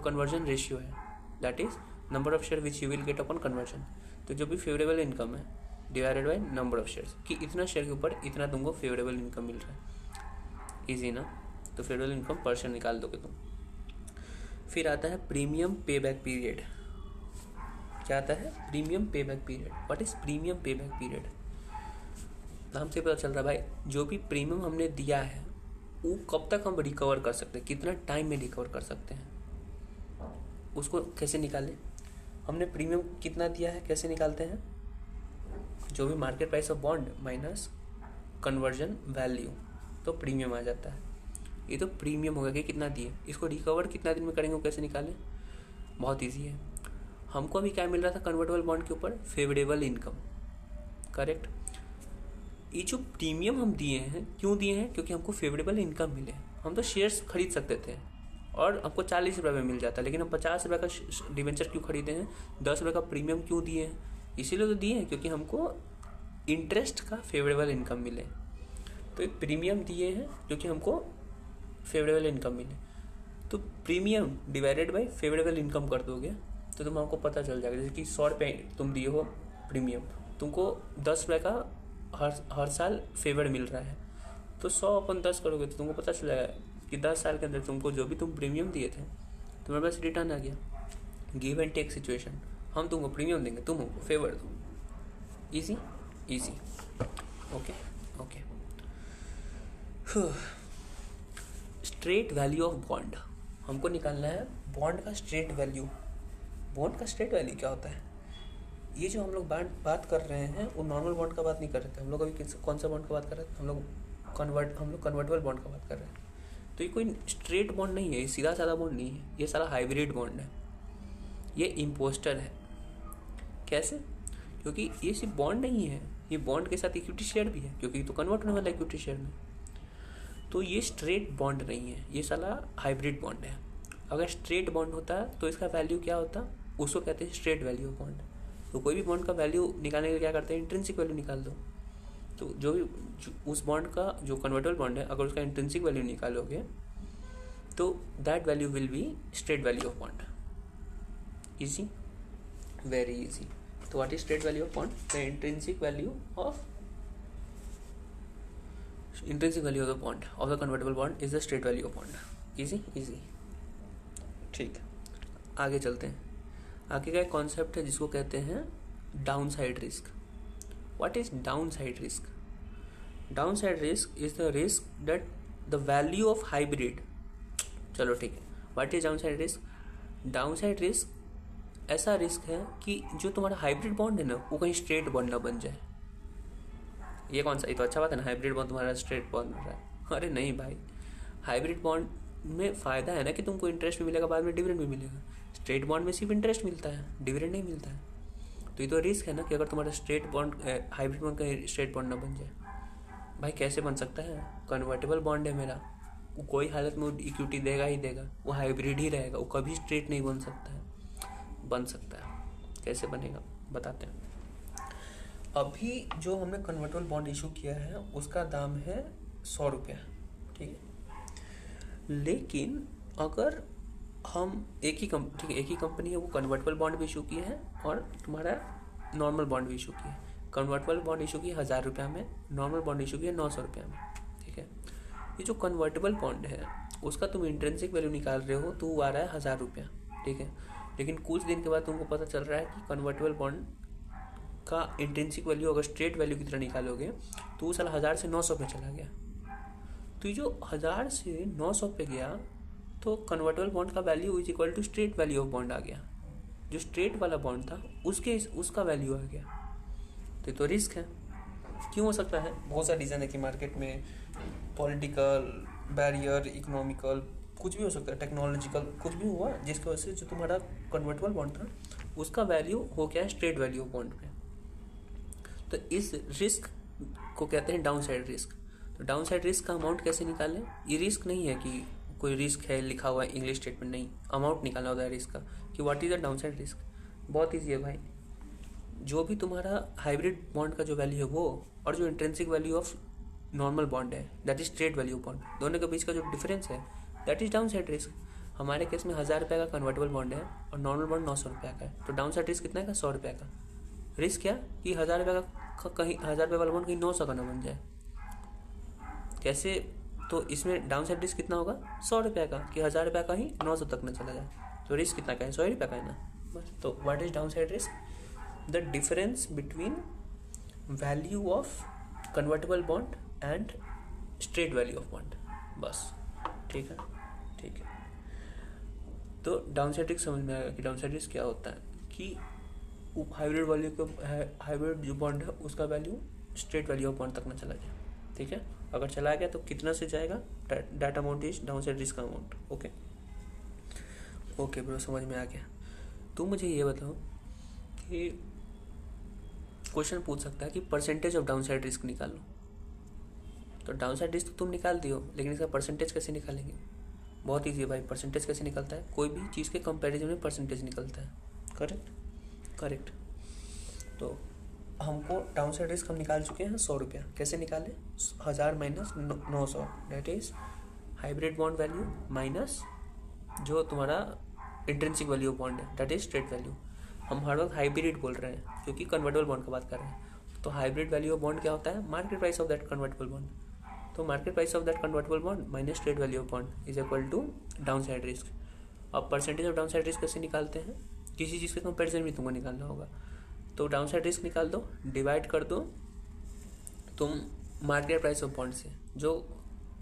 Speaker 1: कन्वर्जन रेशियो है, that is number of share which you will get upon conversion. तो जो भी फेवरेबल इनकम है divided by number of shares, कि इतना शेयर के ऊपर इतना तुमको फेवरेबल इनकम मिल रहा है। इजी ना। तो फेवरेबल इनकम पर शेयर निकाल दोगे तुम। फिर आता है प्रीमियम पे बैक पीरियड। क्या आता है? प्रीमियम पे back period. What is premium पे बैक पीरियड? नाम से पता चल रहा है भाई, जो भी प्रीमियम हमने दिया है वो कब तक हम रिकवर कर सकते हैं, कितना टाइम में रिकवर कर सकते हैं, उसको कैसे निकालें? हमने प्रीमियम कितना दिया है, कैसे निकालते हैं? जो भी market price of bond minus conversion value, तो प्रीमियम आ जाता है। ये तो प्रीमियम होगा कि कितना दिए, इसको रिकवर कितना दिन में करेंगे, कैसे निकालें? बहुत ईजी है। हमको अभी क्या मिल रहा था कन्वर्टेबल बॉन्ड के ऊपर? Favourable income. करेक्ट। ये जो प्रीमियम हम दिए हैं, क्यों दिए हैं? क्योंकि हमको फेवरेबल इनकम मिले। हम तो शेयर्स खरीद सकते थे और हमको 40 रुपये में मिल जाता, लेकिन हम 50 रुपये का डिवेंचर क्यों खरीदे हैं? 10 रुपये का प्रीमियम क्यों दिए हैं? इसीलिए तो दिए हैं क्योंकि हमको इंटरेस्ट का फेवरेबल इनकम मिले। तो एक प्रीमियम दिए हैं जो कि हमको फेवरेबल इनकम मिले। तो premium divided by favourable income कर दोगे तो तुम हमको पता चल जाएगा। जैसे कि 100 रुपये तुम दिए हो प्रीमियम, तुमको 10 रुपये का हर साल फेवर मिल रहा है, तो 100/10 करोगे तो तुमको पता चल जाएगा कि 10 साल के अंदर तुमको जो भी तुम प्रीमियम दिए थे तुम्हारे पास रिटर्न आ गया। गिव एंड टेक सिचुएशन, हम तुमको प्रीमियम देंगे, तुम हमको फेवर दो। Easy easy. Okay okay. Straight value of bond हमको निकालना है। बॉन्ड का स्ट्रेट वैल्यू। बॉन्ड का स्ट्रेट वैल्यू क्या होता है? ये जो हम लोग बात कर रहे हैं वो नॉर्मल बॉन्ड का बात नहीं कर रहे थे हम लोग। अभी कौन सा बॉन्ड का बात कर रहे थे? हम लोग कन्वर्टेबल बॉन्ड का बात कर रहे हैं। तो ये कोई स्ट्रेट बॉन्ड नहीं है, ये सीधा साधा बॉन्ड नहीं है, ये सारा हाइब्रिड बॉन्ड है, ये इम्पोस्टर है। कैसे? क्योंकि ये सिर्फ बॉन्ड नहीं है, ये बॉन्ड के साथ इक्विटी शेयर भी है, क्योंकि तो कन्वर्ट होने वाला है इक्विटी शेयर में। तो ये स्ट्रेट बॉन्ड नहीं है, ये साला हाइब्रिड बॉन्ड है। अगर स्ट्रेट बॉन्ड होता तो इसका वैल्यू क्या होता? उसको कहते हैं स्ट्रेट वैल्यू ऑफ बॉन्ड। तो कोई भी बॉन्ड का वैल्यू निकालने के लिए क्या करते हैं? इंट्रिंसिक वैल्यू निकाल दो। तो जो भी उस बॉन्ड का जो कन्वर्टेबल बॉन्ड है, अगर उसका इंट्रिंसिक वैल्यू निकालोगे तो that value will be straight value of bond. Easy, very easy. तो what is straight value of bond? The intrinsic value of the bond of the convertible bond is the straight value of bond. Easy easy. ठीक, आगे चलते हैं। आगे का एक concept है जिसको कहते हैं downside risk. What is downside risk? Downside risk is the risk that the value of hybrid. चलो ठीक है, what is downside risk? Downside risk ऐसा रिस्क है कि जो तुम्हारा हाइब्रिड बॉन्ड है ना वो कहीं स्ट्रेट बॉन्ड ना बन जाए। ये कौन सा, ये तो अच्छा बात है ना, हाइब्रिड बॉन्ड तुम्हारा स्ट्रेट बॉन्ड बन रहा है। अरे नहीं भाई, हाइब्रिड बॉन्ड में फ़ायदा है ना कि तुमको इंटरेस्ट भी मिलेगा, बाद में डिविडेंड भी मिलेगा। स्ट्रेट बॉन्ड में सिर्फ इंटरेस्ट मिलता है, डिविडेंड नहीं मिलता है। तो ये तो रिस्क है ना कि अगर तुम्हारा स्ट्रेट बॉन्ड हाइब्रिड बॉन्ड का स्ट्रेट बॉन्ड ना बन जाए। भाई कैसे बन सकता है, कन्वर्टेबल बॉन्ड है मेरा, वो कोई हालत में इक्विटी देगा ही देगा, वो हाइब्रिड ही रहेगा, वो कभी स्ट्रेट नहीं बन सकता है। बन सकता है, कैसे बनेगा बताते हैं। अभी जो हमने कन्वर्टेबल बॉन्ड इशू किया है उसका दाम है 100 रुपया, ठीक है। लेकिन अगर हम एक ही कंपनी है, वो कन्वर्टेबल बॉन्ड भी इशू किए हैं और तुम्हारा नॉर्मल बॉन्ड भी इशू किए हैं। कन्वर्टेबल बॉन्ड इशू किया 1000 रुपया में, नॉर्मल बॉन्ड इशू किया 900 रुपया में, ठीक है। ये जो कन्वर्टेबल बॉन्ड है उसका तुम इंट्रिंसिक वैल्यू निकाल रहे हो तो वो आ रहा है 1000 रुपया, ठीक है। लेकिन कुछ दिन के बाद तुमको पता चल रहा है कि कन्वर्टेबल बॉन्ड का इंट्रिंसिक वैल्यू अगर स्ट्रेट वैल्यू की तरह निकालोगे तो वो साला 1000 से 900 पे चला गया। तो ये जो 1000 से 900 पे गया तो कन्वर्टेबल बॉन्ड का value is equal to straight value of bond आ गया। जो स्ट्रेट वाला बॉन्ड था उसका वैल्यू आ गया। तो ये तो रिस्क है। क्यों हो सकता है, बहुत सारे रीज़न है कि मार्केट में पॉलिटिकल बैरियर, इकोनॉमिकल, कुछ भी हो सकता है, टेक्नोलॉजिकल, कुछ भी हुआ जिसकी वजह से जो तुम्हारा कन्वर्टेबल बॉन्ड था उसका वैल्यू हो गया स्ट्रेट वैल्यू ऑफ बॉन्ड पे। तो इस रिस्क को कहते हैं डाउन साइड रिस्क। तो डाउन साइड रिस्क का अमाउंट कैसे निकालें? ये रिस्क नहीं है कि कोई रिस्क है लिखा हुआ है इंग्लिश स्टेटमेंट, नहीं, अमाउंट निकालना होता है रिस्क का कि what is the down side risk. बहुत ईजी है भाई, जो भी तुम्हारा हाइब्रिड बॉन्ड का जो वैल्यू है वो और जो intrinsic value of normal bond है that is straight value bond, दोनों के बीच का जो डिफरेंस है that is down side risk. हमारे केस में 1000 रुपये का कन्वर्टेबल बॉन्ड है और नॉर्मल बॉन्ड 900 रुपये का है, तो डाउन साइड रिस्क कितना है का 100 रुपये का। रिस्क क्या कि 1000 रुपये का कहीं 1000 रुपये वाला बॉन्ड कहीं 900 का ना बन जाए। कैसे? तो इसमें डाउन साइड रिस्क कितना होगा 100 रुपये का, कि 1000 रुपये का ही 900 तक न चला जाए। तो रिस्क कितना का है 100 रुपये का है ना, बस। तो what is down side risk? The difference between value of convertible bond and straight value of bond, बस। ठीक है, ठीक है। तो डाउन साइड रिस्क समझ में आएगा कि डाउन साइड रिस्क क्या होता है, कि हाइब्रिड वैल्यू को हाइब्रिड जो बॉन्ड है उसका value straight value of bond तक ना चला जाए, ठीक है। अगर चला गया तो कितना से जाएगा, that amount is down side risk amount. Okay okay bro, समझ में आ गया। तो मुझे ये बताओ कि क्वेश्चन पूछ सकता है कि percentage of down side risk निकालो। तो डाउन साइड रिस्क तुम निकाल दियो, लेकिन इसका परसेंटेज कैसे निकालेंगे? बहुत ईजी है भाई। परसेंटेज कैसे निकलता है? कोई भी चीज़ के कंपैरिजन में परसेंटेज निकलता है। Correct, correct. तो हमको डाउन साइड रिस्क हम निकाल चुके हैं 100 रुपया। कैसे निकाले? 1000 minus 900 that is hybrid bond value minus जो तुम्हारा इंट्रिंसिक वैल्यू ऑफ बॉन्ड है दैट इज स्ट्रेट वैल्यू। हम हर वक्त हाइब्रिड बोल रहे हैं क्योंकि कन्वर्टेबल बॉन्ड की बात कर रहे हैं। तो हाइब्रिड वैल्यू ऑफ बॉन्ड क्या होता है? Market price of that convertible bond. तो market price of that convertible bond minus straight value of bond is equal to down side risk. अब percentage of down side risk कैसे निकालते हैं? किसी चीज़ के कंपेरिजन में तुमको निकालना होगा। तो डाउन साइड रिस्क निकाल दो, डिवाइड कर दो तुम मार्केट प्राइस ऑफ बॉन्ड से, जो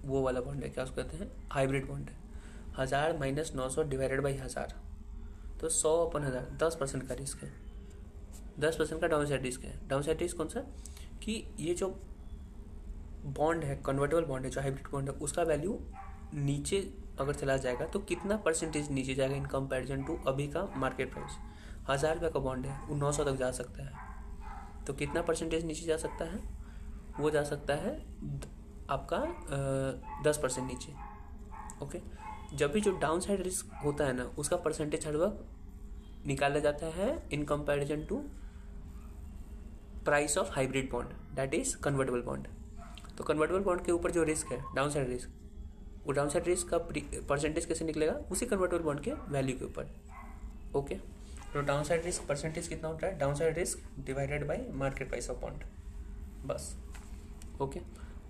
Speaker 1: वो वाला बॉन्ड है, क्या उसको कहते हैं? हाइब्रिड बॉन्ड है। 1000 माइनस 900 डिवाइडेड बाई 1000, तो 100 अपन 1000, 10% का रिस्क है। 10% का डाउन साइड रिस्क है। डाउन साइड रिस्क कौन सा? कि ये जो बॉन्ड है, कन्वर्टेबल बॉन्ड है, जो हाइब्रिड बॉन्ड है, उसका वैल्यू नीचे अगर चला जाएगा तो कितना परसेंटेज नीचे जाएगा इन कंपैरिजन टू अभी का मार्केट प्राइस। 1000 रुपये का बॉन्ड है, वो 900 तक जा सकता है, तो कितना परसेंटेज नीचे जा सकता है? वो जा सकता है आपका 10% नीचे। ओके। जब भी जो डाउन साइड रिस्क होता है ना, उसका परसेंटेज हर वक्त निकाला जाता है in comparison to price of hybrid bond that is convertible bond. तो कन्वर्टेबल बॉन्ड के ऊपर जो रिस्क है डाउन साइड रिस्क, वो डाउन साइड रिस्क का परसेंटेज कैसे निकलेगा? उसी कन्वर्टेबल बॉन्ड के वैल्यू के ऊपर। ओके। तो डाउन साइड रिस्क परसेंटेज कितना होता है? Down side risk divided by market price of bond, बस। ओके।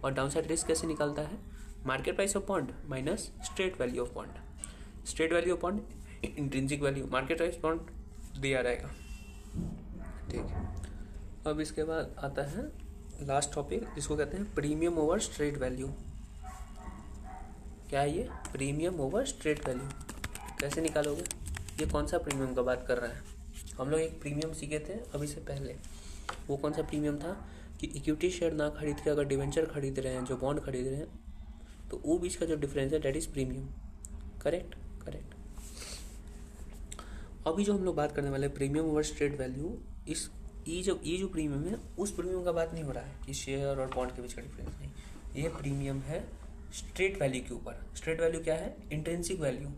Speaker 1: और डाउन साइड रिस्क कैसे निकलता है? Market price of bond minus straight value of bond. Straight value of bond intrinsic value, market price bond दिया रहेगा, ठीक है। अब इसके बाद आता है लास्ट टॉपिक, जिसको कहते हैं प्रीमियम ओवर स्ट्रेट वैल्यू। क्या है ये प्रीमियम ओवर स्ट्रेट वैल्यू? कैसे निकालोगे? ये कौन सा प्रीमियम का बात कर रहा है? हम लोग एक प्रीमियम सीखे थे अभी से पहले। वो कौन सा प्रीमियम था कि इक्विटी शेयर ना खरीद के अगर डिवेंचर खरीद रहे हैं, जो बॉन्ड खरीद रहे हैं, तो वो बीच का जो डिफरेंस है that is premium. Correct correct. अभी जो हम लोग बात करने वाले हैं प्रीमियम ओवर स्ट्रेट वैल्यू, इस ये जो प्रीमियम है उस प्रीमियम का बात नहीं हो रहा है कि शेयर और बॉन्ड के बीच का डिफरेंस, नहीं। ये प्रीमियम है स्ट्रेट वैल्यू के ऊपर। स्ट्रेट वैल्यू क्या है? इंट्रिंसिक वैल्यू,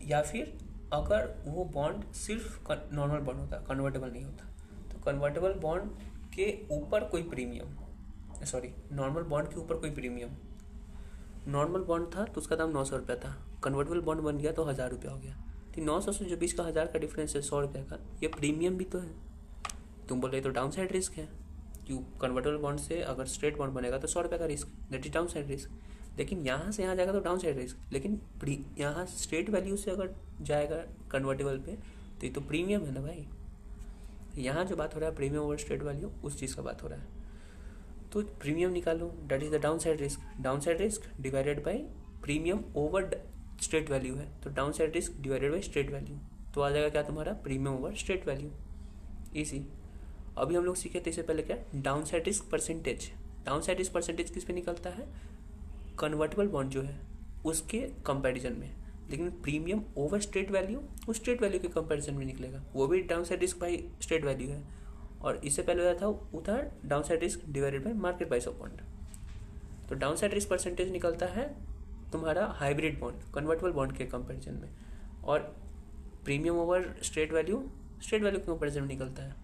Speaker 1: या फिर अगर वो बॉन्ड सिर्फ नॉर्मल बॉन्ड होता, कन्वर्टेबल नहीं होता, तो कन्वर्टेबल बॉन्ड के ऊपर कोई प्रीमियम, सॉरी नॉर्मल बॉन्ड के ऊपर कोई प्रीमियम। नॉर्मल बॉन्ड था तो उसका दाम 900 रुपया था, कन्वर्टेबल बॉन्ड बन गया तो 1000 रुपया हो गया। तो 900 से जो बीच का 1000 का डिफरेंस है 100 रुपये का, ये प्रीमियम भी तो है। तुम बोल रहे तो डाउन साइड रिस्क है, क्यों? कन्वर्टेबल बॉन्ड से अगर स्ट्रेट बॉन्ड बनेगा तो 100 रुपये का risk, that is down side risk. लेकिन यहाँ से यहाँ जाएगा तो डाउन साइड रिस्क, लेकिन यहाँ स्ट्रेट वैल्यू से अगर जाएगा कन्वर्टेबल पे तो ये तो प्रीमियम है ना भाई। यहाँ जो बात हो रहा है प्रीमियम ओवर स्ट्रेट वैल्यू, उस चीज़ का बात हो रहा है। तो प्रीमियम निकालो, that is the down side risk. Down side risk divided by premium over straight value है, तो down side risk divided by straight value, तो आ जाएगा क्या तुम्हारा? Premium over straight value. इसी अभी हम लोग सीखे थे इससे पहले क्या? Down side risk percentage. Down side risk percentage किस पे निकलता है? कन्वर्टेबल बॉन्ड जो है उसके कंपैरिजन में। लेकिन प्रीमियम ओवर स्ट्रेट वैल्यू उस स्ट्रेट वैल्यू के कंपैरिजन में निकलेगा, वो भी down side risk by straight value है। और इससे पहले होता था वो था down side risk divided by market price of bond. तो डाउन साइड रिस्क परसेंटेज निकलता है तुम्हारा हाइब्रिड बॉन्ड, कन्वर्टेबल बॉन्ड के कंपैरिजन में, और प्रीमियम ओवर स्ट्रेट वैल्यू के कंपैरिजन में निकलता है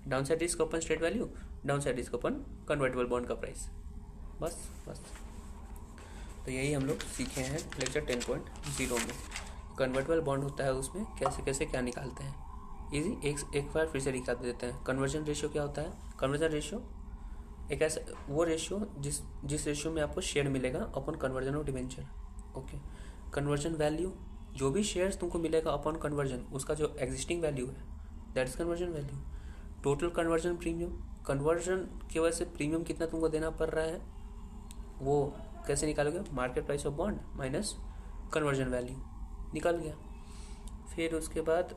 Speaker 1: डाउन साइड रिस्क अपन straight value, down side risk अपन कन्वर्टेबल बॉन्ड का प्राइस। बस तो यही हम लोग सीखे हैं लेक्चर 10.0 में। कन्वर्टेबल बॉन्ड होता है, उसमें कैसे कैसे क्या निकालते हैं। इजी एक बार फिर से दिखा देते हैं। कन्वर्जन रेशियो क्या होता है? कन्वर्जन रेशियो एक ऐसा वो रेशियो जिस रेशियो में आपको शेयर मिलेगा upon conversion of debenture. Okay. Conversion value, जो भी शेयर्स तुमको मिलेगा अपॉन कन्वर्जन, उसका जो एग्जिस्टिंग वैल्यू है that is conversion value. Total conversion premium, conversion की वजह से प्रीमियम कितना तुमको देना पड़ रहा है वो कैसे निकालोगे? Market price of bond minus conversion value, निकल गया। फिर उसके बाद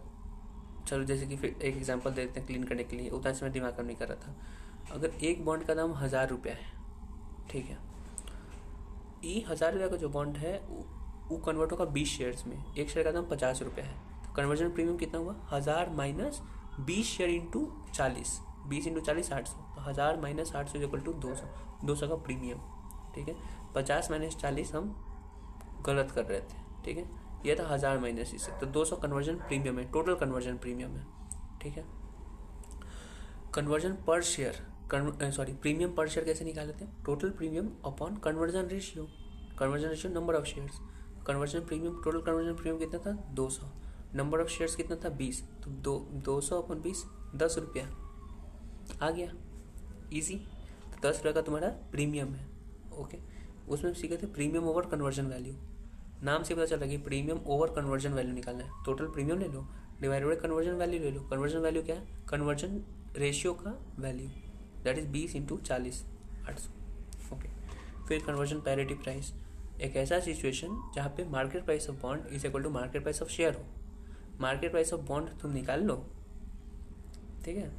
Speaker 1: चलो जैसे कि फिर एक एग्जांपल दे देते हैं क्लीन करने के लिए, उतना समय दिमाग काम नहीं कर रहा था। अगर एक बॉन्ड का दाम 1000 रुपया है, ठीक है, ये 1000 रुपये का जो बॉन्ड है वो कन्वर्ट होगा 20 शेयर्स में, एक शेयर का दाम 50 रुपया है, तो कन्वर्जन प्रीमियम कितना हुआ? 1000 माइनस 20 शेयर इंटू 40, 20 इंटू 40 800, तो 1000 माइनस 800 इक्वल टू 200 का प्रीमियम, ठीक है। 50 माइनस 40 हम गलत कर रहे थे, ठीक है, यह था 1000 माइनस इससे, तो 200 कन्वर्जन प्रीमियम है, टोटल कन्वर्जन प्रीमियम है, ठीक है। कन्वर्जन पर शेयर, प्रीमियम पर शेयर कैसे निकालते हैं? Total premium upon conversion ratio, number of shares. Conversion premium, total conversion premium कितना था? 200, नंबर ऑफ शेयर्स कितना था? 20, तो 200 अपॉन 20 10 रुपया आ गया, इजी। तो 10 रुपये का तुम्हारा प्रीमियम है, ओके। उसमें सीखे थे प्रीमियम ओवर कन्वर्जन वैल्यू, नाम से पता चला कि प्रीमियम ओवर कन्वर्जन वैल्यू निकालना है। टोटल प्रीमियम ले लो डिवाइडेड बाई कन्वर्जन वैल्यू ले लो। कन्वर्जन वैल्यू क्या है? कन्वर्जन रेशियो का value, that is 20 into 40 800, okay. फिर कन्वर्जन पैरिटी प्राइस, एक ऐसा सिचुएशन जहाँ पे market price of bond is equal to market price of share हो। मार्केट प्राइस ऑफ बॉन्ड तुम निकाल लो, ठीक है,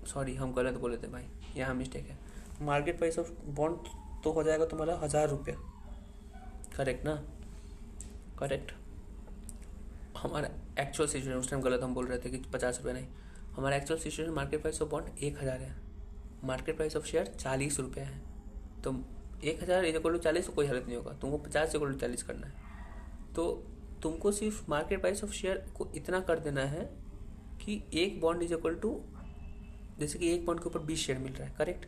Speaker 1: सॉरी हम गलत बोले थे भाई, यहाँ मिस्टेक है। मार्केट प्राइस ऑफ बॉन्ड तो हो जाएगा तुम्हारा 1000 रुपया, करेक्ट ना? करेक्ट। हमारा एक्चुअल सिचुएशन उस टाइम गलत हम बोल रहे थे कि 50 रुपये नहीं, हमारा actual situation market price of bond 1000 है, मार्केट प्राइस ऑफ शेयर 40 रुपये है, तो 1000 इक्वल टू 40 तो कोई हालत नहीं होगा, तुमको 50 इक्वल टू 40 करना है। तो तुमको सिर्फ मार्केट प्राइस ऑफ शेयर को इतना कर देना है कि एक बॉन्ड इज इक्वल टू, जैसे कि एक बॉन्ड के ऊपर 20 शेयर मिल रहा है, करेक्ट,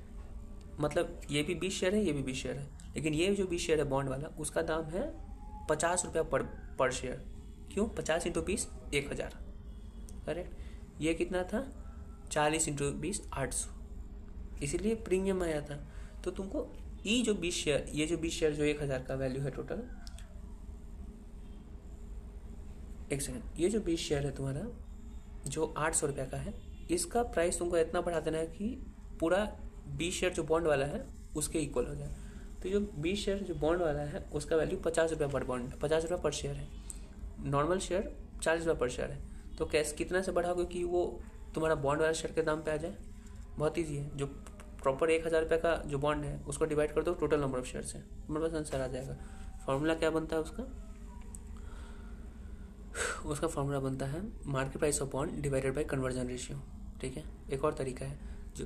Speaker 1: मतलब ये भी 20 शेयर है, ये भी 20 शेयर है, लेकिन ये जो 20 शेयर है बॉन्ड वाला, उसका दाम है 50 रुपया पर शेयर। क्यों? 50 इंटू 20 1000, करेक्ट। ये कितना था? 40 इंटू 20 800, इसीलिए प्रीमियम आया था। तो तुमको ये जो 20 शेयर जो 1000 का वैल्यू है टोटल, एक सेकेंड, ये जो 20 शेयर है तुम्हारा जो 800 रुपया का है, इसका प्राइस तुमको इतना बढ़ा देना है कि पूरा 20 शेयर जो बॉन्ड वाला है उसके इक्वल हो जाए। तो जो 20 शेयर जो बॉन्ड वाला है उसका वैल्यू 50 रुपये पर बॉन्ड, 50 रुपये पर शेयर है। नॉर्मल शेयर 40 रुपये पर शेयर है। तो कैसे कितना से बढ़ाओगे कि वो तुम्हारा बॉन्ड वाला शेयर के दाम पे आ जाए? बहुत ईजी है। जो प्रॉपर 1000 रुपये का जो बॉन्ड है उसको डिवाइड कर दो टोटल नंबर ऑफ शेयर से, तुम्हारे पास आंसर आ जाएगा। फॉर्मूला क्या बनता है उसका फॉर्मूला बनता है market price of bond divided by conversion ratio. ठीक है। एक और तरीका है जो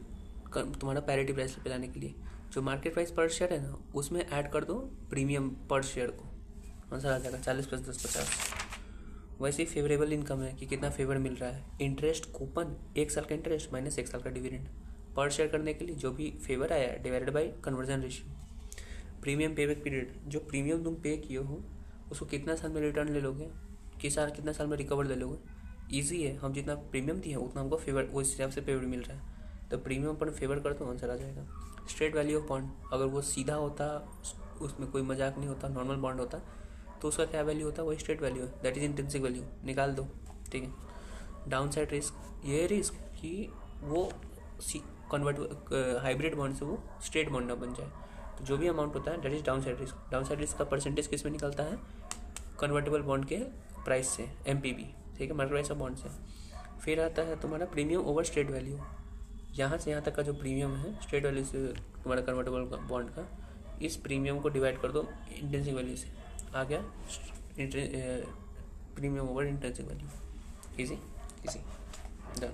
Speaker 1: तुम्हारा पैरिटी प्राइस पे लाने के लिए, जो मार्केट प्राइस पर शेयर है ना उसमें ऐड कर दो प्रीमियम पर शेयर को, आंसर आ जाएगा 40 + 10 50। वैसे ही फेवरेबल इनकम है कि कितना फेवर मिल रहा है। इंटरेस्ट कूपन 1 साल का इंटरेस्ट माइनस 1 साल का डिविडेंड पर शेयर करने के लिए जो भी फेवर आया है divided by conversion ratio. Premium payback period, जो प्रीमियम तुम पे किए हो उसको कितना साल में रिटर्न ले लोगे, कितना साल में रिकवर ले लोगे। ईजी है, हम जितना प्रीमियम दिए उतना हमको फेवर उस हिसाब से पेवर मिल रहा है, तो प्रीमियम पर फेवर कर तो आंसर आ जाएगा। स्ट्रेट वैल्यू ऑफ बॉन्ड, अगर वो सीधा होता उसमें कोई मजाक नहीं होता, नॉर्मल बॉन्ड होता तो उसका क्या वैल्यू होता है, वही स्ट्रेट वैल्यू है, दैट इज इंट्रिंसिक वैल्यू, निकाल दो। ठीक है। डाउन साइड रिस्क, ये रिस्क कि वो कन्वर्ट हाइब्रिड बॉन्ड से वो स्ट्रेट बॉन्ड ना बन जाए, तो जो भी अमाउंट होता है that is down side risk. Down side risk का परसेंटेज किस में निकलता है, कन्वर्टेबल बॉन्ड के प्राइस से, MPB। ठीक है, मार्केट प्राइस ऑफ बॉन्ड से। फिर आता है तुम्हारा प्रीमियम ओवर स्ट्रेट वैल्यू, यहाँ से यहाँ तक का जो प्रीमियम है स्ट्रेट वैल्यू से तुम्हारा कन्वर्टेबल बॉन्ड का, इस प्रीमियम को डिवाइड कर दो इंट्रिंसिक वैल्यू से, आ गया premium over intrinsic value. Easy done.